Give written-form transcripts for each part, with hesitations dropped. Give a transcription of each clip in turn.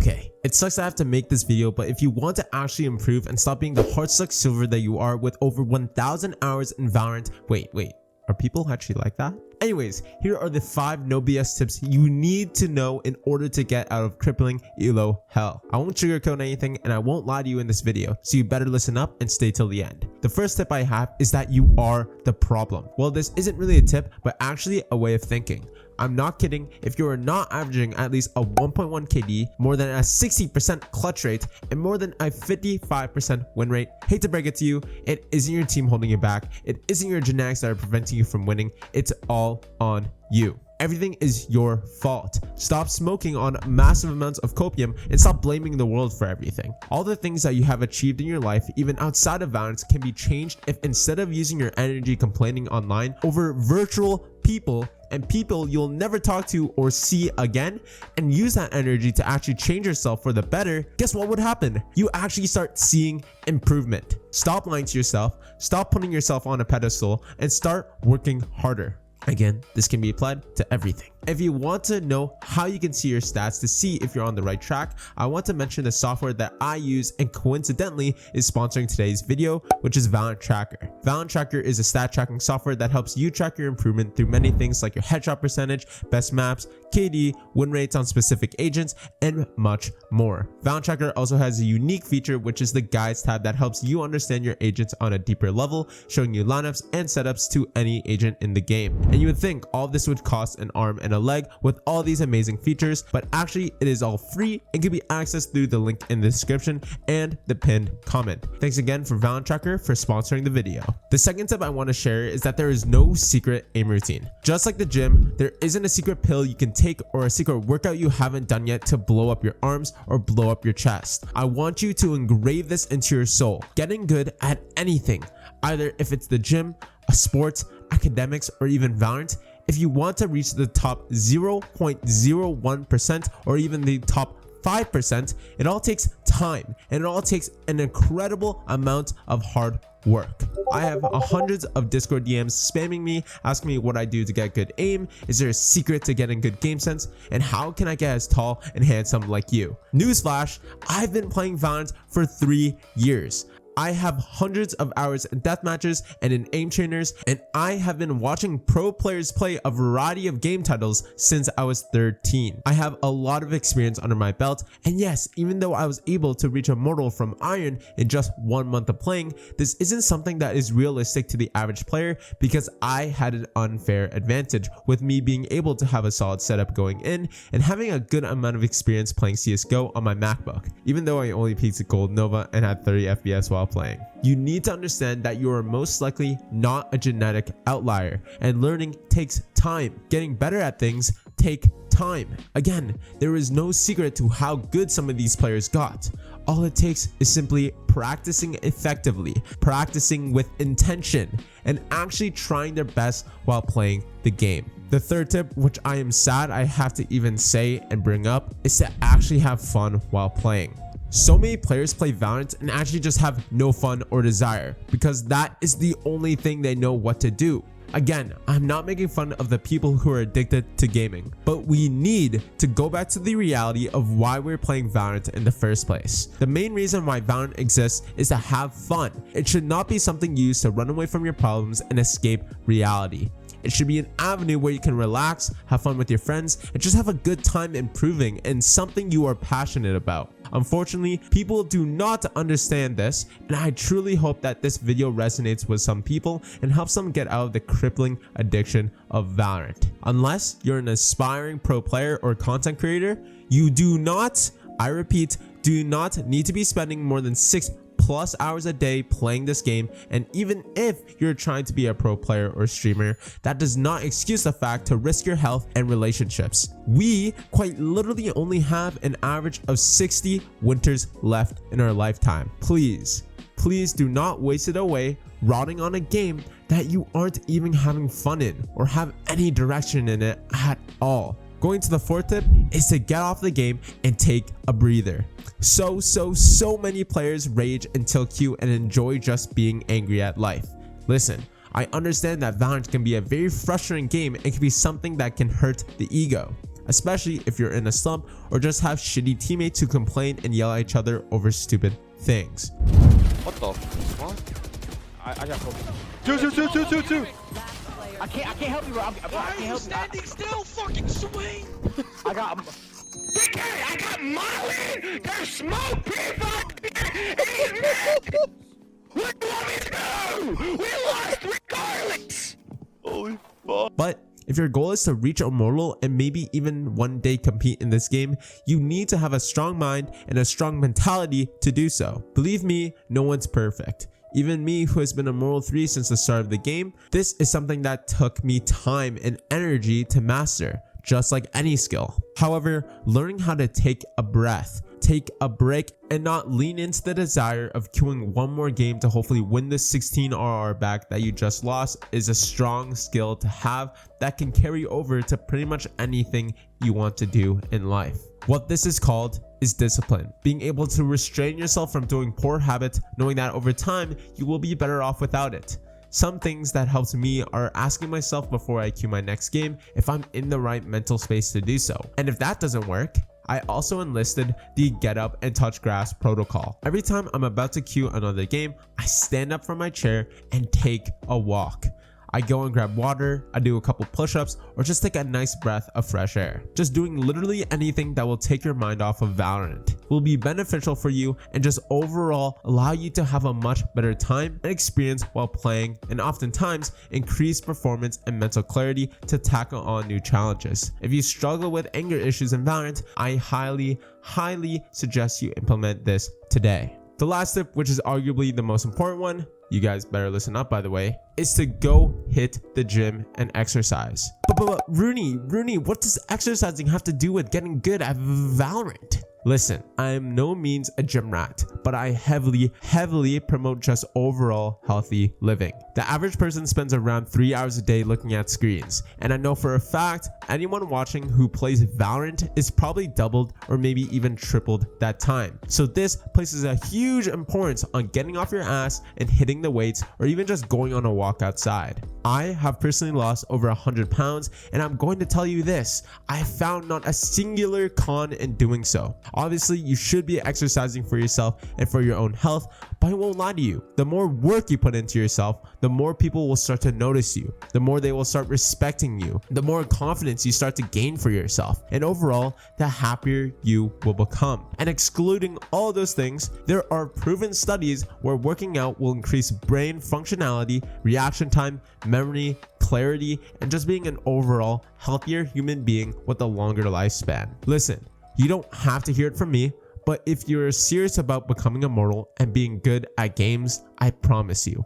Okay, it sucks I have to make this video, but if you want to actually improve and stop being the heartstuck silver that you are with over 1,000 hours in Valorant, wait, are people actually like that? Anyways, here are the 5 no BS tips you need to know in order to get out of crippling elo hell. I won't sugarcoat anything and I won't lie to you in this video, so you better listen up and stay till the end. The first tip I have is that you are the problem. Well, this isn't really a tip, but actually a way of thinking. I'm not kidding. If you are not averaging at least a 1.1 KD, more than a 60% clutch rate, and more than a 55% win rate, hate to break it to you, it isn't your team holding you back. It isn't your genetics that are preventing you from winning. It's all on you. Everything is your fault. Stop smoking on massive amounts of copium and stop blaming the world for everything. All the things that you have achieved in your life, even outside of Valorant, can be changed if instead of using your energy complaining online over virtual people and people you'll never talk to or see again, and use that energy to actually change yourself for the better, guess what would happen? You actually start seeing improvement. Stop lying to yourself, stop putting yourself on a pedestal, and start working harder. Again, this can be applied to everything. If you want to know how you can see your stats to see if you're on the right track, I want to mention the software that I use and coincidentally is sponsoring today's video, which is Valorant Tracker. Valorant Tracker is a stat tracking software that helps you track your improvement through many things like your headshot percentage, best maps, KD, win rates on specific agents, and much more. Valorant Tracker also has a unique feature, which is the guides tab that helps you understand your agents on a deeper level, showing you lineups and setups to any agent in the game. And you would think all of this would cost an arm and a leg with all these amazing features, but actually it is all free and can be accessed through the link in the description and the pinned comment. Thanks again for Valorant Tracker for sponsoring the video. The second tip I want to share is that there is no secret aim routine. Just like the gym, there isn't a secret pill you can take or a secret workout you haven't done yet to blow up your arms or blow up your chest. I want you to engrave this into your soul. Getting good at anything, either if it's the gym, a sport, academics, or even Valorant, if you want to reach the top 0.01% or even the top 5%, it all takes time and it all takes an incredible amount of hard work. I have hundreds of Discord DMs spamming me, asking me what I do to get good aim, is there a secret to getting good game sense, and how can I get as tall and handsome like you? Newsflash, I've been playing Valorant for 3 years. I have hundreds of hours in death matches and in aim trainers, and I have been watching pro players play a variety of game titles since I was 13. I have a lot of experience under my belt, and yes, even though I was able to reach Immortal from Iron in just 1 month of playing, this isn't something that is realistic to the average player because I had an unfair advantage with me being able to have a solid setup going in and having a good amount of experience playing CSGO on my MacBook, even though I only peaked at Gold Nova and had 30 FPS while playing. You need to understand that you are most likely not a genetic outlier, and learning takes time. Getting better at things take time. Again, there is no secret to how good some of these players got. All it takes is simply practicing effectively, practicing with intention, and actually trying their best while playing the game. The third tip, which I am sad I have to even say and bring up, is to actually have fun while playing. So many players play Valorant and actually just have no fun or desire because that is the only thing they know what to do. Again, I'm not making fun of the people who are addicted to gaming, but we need to go back to the reality of why we're playing Valorant in the first place. The main reason why Valorant exists is to have fun. It should not be something used to run away from your problems and escape reality. It should be an avenue where you can relax, have fun with your friends, and just have a good time improving in something you are passionate about. Unfortunately, people do not understand this, and I truly hope that this video resonates with some people and helps them get out of the crippling addiction of Valorant. Unless you're an aspiring pro player or content creator, you do not, I repeat, do not need to be spending more than 6+ hours a day playing this game, and even if you're trying to be a pro player or streamer, that does not excuse the fact to risk your health and relationships. We quite literally only have an average of 60 winters left in our lifetime. Please do not waste it away rotting on a game that you aren't even having fun in or have any direction in it at all. Going to the fourth tip is to get off the game and take a breather. So many players rage until Q and enjoy just being angry at life. Listen, I understand that Valorant can be a very frustrating game and can be something that can hurt the ego. especially if you're in a slump or just have shitty teammates who complain and yell at each other over stupid things. What the fuck? I got Two. I can't help you, bro. Why are you standing still? Fucking swing! I got Molly! There's smoke, people! What do you want me to do? We lost regardless! Holy fuck. But if your goal is to reach Immortal and maybe even one day compete in this game, you need to have a strong mind and a strong mentality to do so. Believe me, no one's perfect. Even me, who has been Immortal 3 since the start of the game, this is something that took me time and energy to master, just like any skill. However, learning how to take a breath, take a break, and not lean into the desire of queuing one more game to hopefully win the 16 RR back that you just lost is a strong skill to have that can carry over to pretty much anything you want to do in life. What this is called is discipline. Being able to restrain yourself from doing poor habits, knowing that over time you will be better off without it. Some things that helped me are asking myself before I queue my next game if I'm in the right mental space to do so. And if that doesn't work, I also enlisted the get up and touch grass protocol. Every time I'm about to queue another game, I stand up from my chair and take a walk. I go and grab water, I do a couple push-ups, or just take a nice breath of fresh air. Just doing literally anything that will take your mind off of Valorant will be beneficial for you and just overall allow you to have a much better time and experience while playing, and oftentimes increase performance and mental clarity to tackle on new challenges. If you struggle with anger issues in Valorant, I highly suggest you implement this today. The last tip, which is arguably the most important one, you guys better listen up by the way, is to go hit the gym and exercise. But Rooney, what does exercising have to do with getting good at Valorant? Listen, I am no means a gym rat, but I heavily promote just overall healthy living. The average person spends around 3 hours a day looking at screens, and I know for a fact anyone watching who plays Valorant is probably doubled or maybe even tripled that time. So this places a huge importance on getting off your ass and hitting the weights, or even just going on a walk outside. I have personally lost over 100 pounds, and I'm going to tell you this, I found not a singular con in doing so. Obviously, you should be exercising for yourself and for your own health, but I won't lie to you. The more work you put into yourself, the more people will start to notice you, the more they will start respecting you, the more confidence you start to gain for yourself, and overall, the happier you will become. And excluding all those things, there are proven studies where working out will increase brain functionality, reaction time, memory, clarity, and just being an overall healthier human being with a longer lifespan. Listen, you don't have to hear it from me, but if you're serious about becoming immortal and being good at games, I promise you,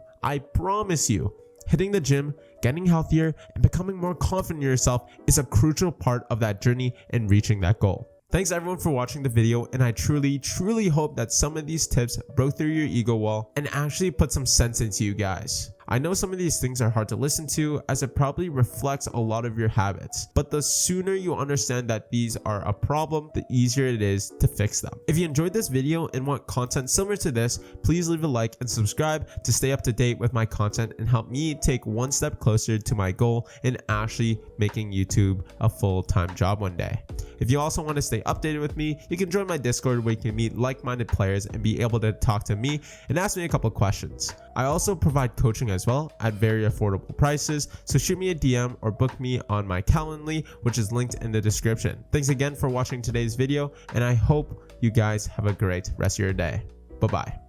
hitting the gym, getting healthier, and becoming more confident in yourself is a crucial part of that journey and reaching that goal. Thanks everyone for watching the video, and I truly hope that some of these tips broke through your ego wall and actually put some sense into you guys. I know some of these things are hard to listen to as it probably reflects a lot of your habits, but the sooner you understand that these are a problem, the easier it is to fix them. If you enjoyed this video and want content similar to this, please leave a like and subscribe to stay up to date with my content and help me take one step closer to my goal in actually making YouTube a full-time job one day. If you also want to stay updated with me, you can join my Discord where you can meet like-minded players and be able to talk to me and ask me a couple questions. I also provide coaching as well at very affordable prices, so shoot me a DM or book me on my Calendly, which is linked in the description. Thanks again for watching today's video, and I hope you guys have a great rest of your day. Bye-bye.